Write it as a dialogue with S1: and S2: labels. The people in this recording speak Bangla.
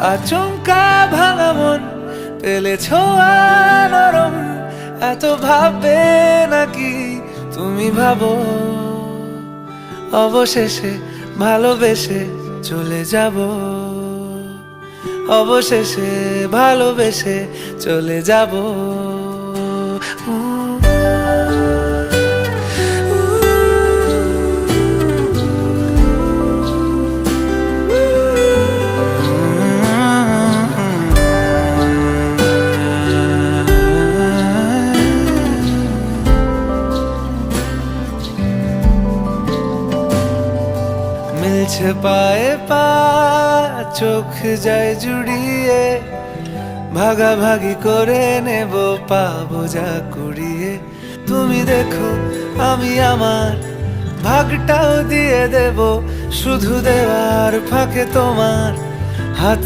S1: আচমকা ভাঙা মন পেলে ছোঁয়া নরম, এত ভাববে নাকি তুমি ভাবো? অবশেষে ভালোবেসে চলে যাব, অবশেষে ভালোবেসে চলে যাব। মিলছে পায়ে পা, চোখ যায় জুড়িয়ে, ভাগাভাগি করে নেব পাবো যা কুড়িয়ে। তুমি দেখো আমি আমার ভাগটাও দিয়ে দেব, শুধু দেওয়ার ফাঁকে তোমার হাত